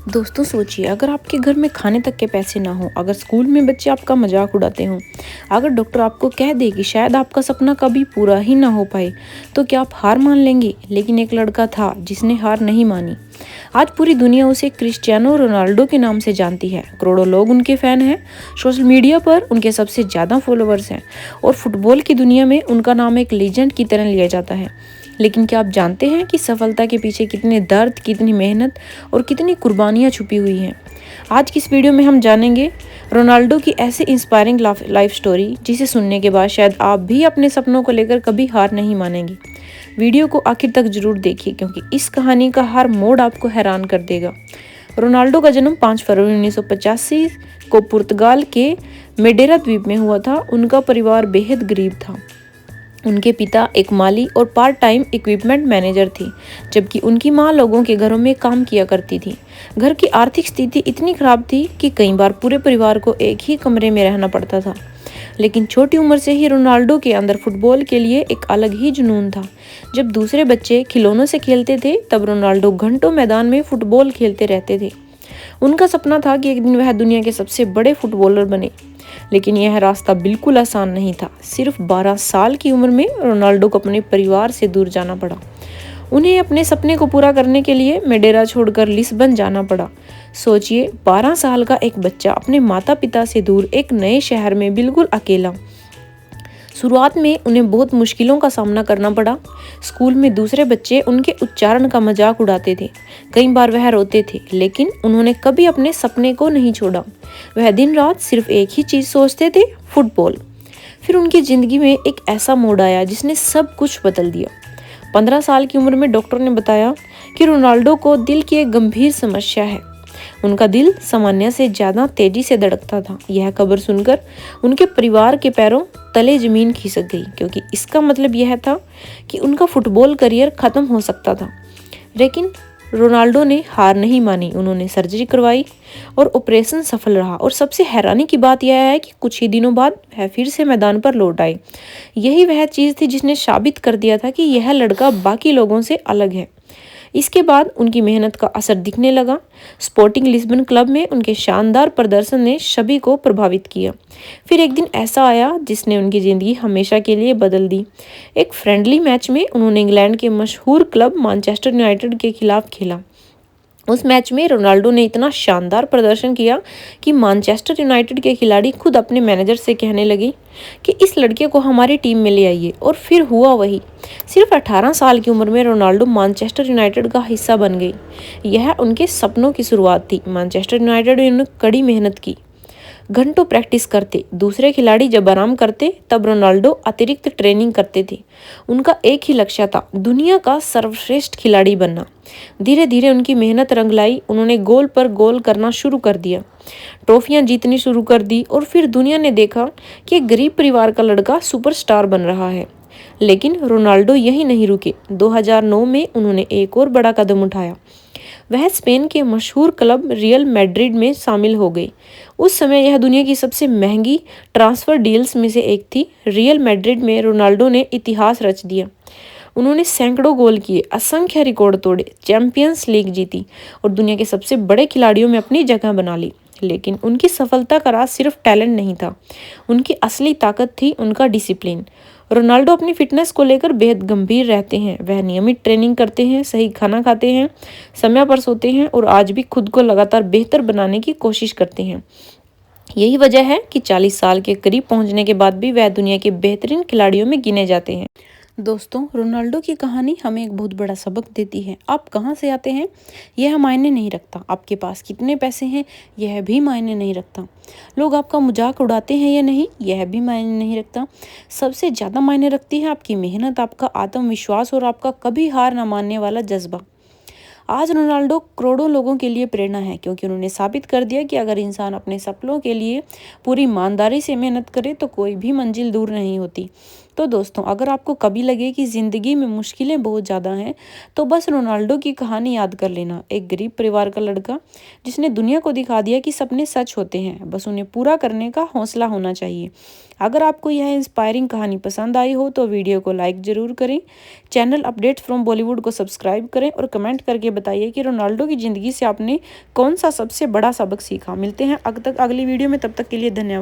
दोस्तों सोचिए, अगर आपके घर में खाने तक के पैसे ना हो, अगर स्कूल में बच्चे आपका मजाक उड़ाते हों, अगर डॉक्टर आपको कह दे कि शायद आपका सपना कभी पूरा ही ना हो पाए, तो क्या आप हार मान लेंगे? लेकिन एक लड़का था जिसने हार नहीं मानी। आज पूरी दुनिया उसे क्रिस्टियानो रोनाल्डो के नाम से जानती है। करोड़ों लोग उनके फैन हैं। सोशल मीडिया पर उनके सबसे ज़्यादा फॉलोअर्स हैं और फुटबॉल की दुनिया में उनका नाम एक लीजेंड की तरह लिया जाता है। लेकिन क्या आप जानते हैं कि सफलता के पीछे कितने दर्द, कितनी मेहनत और कितनी कुर्बानियाँ छुपी हुई हैं? आज की इस वीडियो में हम जानेंगे रोनाल्डो की ऐसी इंस्पायरिंग लाइफ स्टोरी जिसे सुनने के बाद शायद आप भी अपने सपनों को लेकर कभी हार नहीं मानेंगे। वीडियो को आखिर तक जरूर देखिए क्योंकि इस कहानी का हर मोड़ आपको हैरान कर देगा। रोनाल्डो का जन्म 5 फरवरी 1985 को पुर्तगाल के मेडेरा द्वीप में हुआ था। उनका परिवार बेहद गरीब था। उनके पिता एक माली और पार्ट टाइम इक्विपमेंट मैनेजर थे, जबकि उनकी मां लोगों के घरों में काम किया करती थी। घर की आर्थिक स्थिति इतनी खराब थी कि कई बार पूरे परिवार को एक ही कमरे में रहना पड़ता था। लेकिन छोटी उम्र से ही रोनाल्डो के अंदर फुटबॉल के लिए एक अलग ही जुनून था। जब दूसरे बच्चे खिलौनों से खेलते थे, तब रोनाल्डो घंटों मैदान में फुटबॉल खेलते रहते थे। उनका सपना था कि एक दिन वह दुनिया के सबसे बड़े फुटबॉलर बने। लेकिन यह रास्ता बिल्कुल आसान नहीं था। सिर्फ 12 साल की उम्र में रोनाल्डो को अपने परिवार से दूर जाना पड़ा। उन्हें अपने सपने को पूरा करने के लिए मेडेरा छोड़कर लिस्बन जाना पड़ा। सोचिए, 12 साल का एक बच्चा अपने माता पिता से दूर एक नए शहर में बिल्कुल अकेला। शुरुआत में उन्हें बहुत मुश्किलों का सामना करना पड़ा। स्कूल में दूसरे बच्चे उनके उच्चारण का मजाक उड़ाते थे। कई बार वह रोते थे, लेकिन उन्होंने कभी अपने सपने को नहीं छोड़ा। वह दिन रात सिर्फ एक ही चीज़ सोचते थे, फुटबॉल। फिर उनकी जिंदगी में एक ऐसा मोड़ आया जिसने सब कुछ बदल दिया। 15 साल की उम्र में डॉक्टर ने बताया कि रोनाल्डो को दिल की एक गंभीर समस्या है। उनका दिल सामान्य से ज्यादा तेजी से धड़कता था। यह खबर सुनकर उनके परिवार के पैरों तले जमीन खिसक गई, क्योंकि इसका मतलब यह था कि उनका फुटबॉल करियर खत्म हो सकता था। लेकिन रोनाल्डो ने हार नहीं मानी। उन्होंने सर्जरी करवाई और ऑपरेशन सफल रहा। और सबसे हैरानी की बात यह है कि कुछ ही दिनों बाद वह फिर से मैदान पर लौट आए। यही वह चीज़ थी जिसने साबित कर दिया था कि यह लड़का बाकी लोगों से अलग है। इसके बाद उनकी मेहनत का असर दिखने लगा। स्पोर्टिंग लिस्बन क्लब में उनके शानदार प्रदर्शन ने सभी को प्रभावित किया। फिर एक दिन ऐसा आया जिसने उनकी ज़िंदगी हमेशा के लिए बदल दी। एक फ्रेंडली मैच में उन्होंने इंग्लैंड के मशहूर क्लब मैनचेस्टर यूनाइटेड के खिलाफ खेला। उस मैच में रोनाल्डो ने इतना शानदार प्रदर्शन किया कि मैनचेस्टर यूनाइटेड के खिलाड़ी खुद अपने मैनेजर से कहने लगे कि इस लड़के को हमारी टीम में ले आइए। और फिर हुआ वही। सिर्फ 18 साल की उम्र में रोनाल्डो मैनचेस्टर यूनाइटेड का हिस्सा बन गई। यह उनके सपनों की शुरुआत थी। मैनचेस्टर यूनाइटेड ने कड़ी मेहनत की, घंटों प्रैक्टिस करते। दूसरे खिलाड़ी जब आराम करते, तब रोनाल्डो अतिरिक्त ट्रेनिंग करते थे। उनका एक ही लक्ष्य था, दुनिया का सर्वश्रेष्ठ खिलाड़ी बनना। धीरे धीरे उनकी मेहनत रंग लाई। उन्होंने गोल पर गोल करना शुरू कर दिया, ट्रॉफियां जीतनी शुरू कर दी। और फिर दुनिया ने देखा कि एक गरीब परिवार का लड़का सुपरस्टार बन रहा है। लेकिन रोनाल्डो यही नहीं रुके। 2009 में उन्होंने एक और बड़ा कदम उठाया। वह स्पेन के मशहूर क्लब रियल मैड्रिड में शामिल हो गए। उस समय यह दुनिया की सबसे महंगी ट्रांसफर डील्स में से एक थी। रियल मैड्रिड में रोनाल्डो ने इतिहास रच दिया। उन्होंने सैकड़ों गोल किए, असंख्य रिकॉर्ड तोड़े, चैंपियंस लीग जीती और दुनिया के सबसे बड़े खिलाड़ियों में अपनी जगह बना ली। लेकिन उनकी सफलता का राज सिर्फ टैलेंट नहीं था। उनकी असली ताकत थी उनका डिसिप्लिन। रोनाल्डो अपनी फिटनेस को लेकर बेहद गंभीर रहते हैं। वह नियमित ट्रेनिंग करते हैं, सही खाना खाते हैं, समय पर सोते हैं और आज भी खुद को लगातार बेहतर बनाने की कोशिश करते हैं। यही वजह है कि 40 साल के करीब पहुंचने के बाद भी वह दुनिया के बेहतरीन खिलाड़ियों में गिने जाते हैं। दोस्तों, रोनाल्डो की कहानी हमें एक बहुत बड़ा सबक देती है। आप कहाँ से आते हैं यह मायने नहीं रखता। आपके पास कितने पैसे हैं यह भी मायने नहीं रखता। लोग आपका मजाक उड़ाते हैं या नहीं यह भी मायने नहीं रखता। सबसे ज़्यादा मायने रखती है आपकी मेहनत, आपका आत्मविश्वास और आपका कभी हार ना मानने वाला जज्बा। आज रोनाल्डो करोड़ों लोगों के लिए प्रेरणा है, क्योंकि उन्होंने साबित कर दिया कि अगर इंसान अपने सपनों के लिए पूरी ईमानदारी से मेहनत करे तो कोई भी मंजिल दूर नहीं होती। तो दोस्तों, अगर आपको कभी लगे कि ज़िंदगी में मुश्किलें बहुत ज़्यादा हैं, तो बस रोनाल्डो की कहानी याद कर लेना। एक गरीब परिवार का लड़का जिसने दुनिया को दिखा दिया कि सपने सच होते हैं, बस उन्हें पूरा करने का हौसला होना चाहिए। अगर आपको यह इंस्पायरिंग कहानी पसंद आई हो तो वीडियो को लाइक ज़रूर करें, चैनल अपडेट्स फ्रॉम बॉलीवुड को सब्सक्राइब करें और कमेंट करके बताइए कि रोनाल्डो की ज़िंदगी से आपने कौन सा सबसे बड़ा सबक सीखा। मिलते हैं अगली वीडियो में, तब तक के लिए धन्यवाद।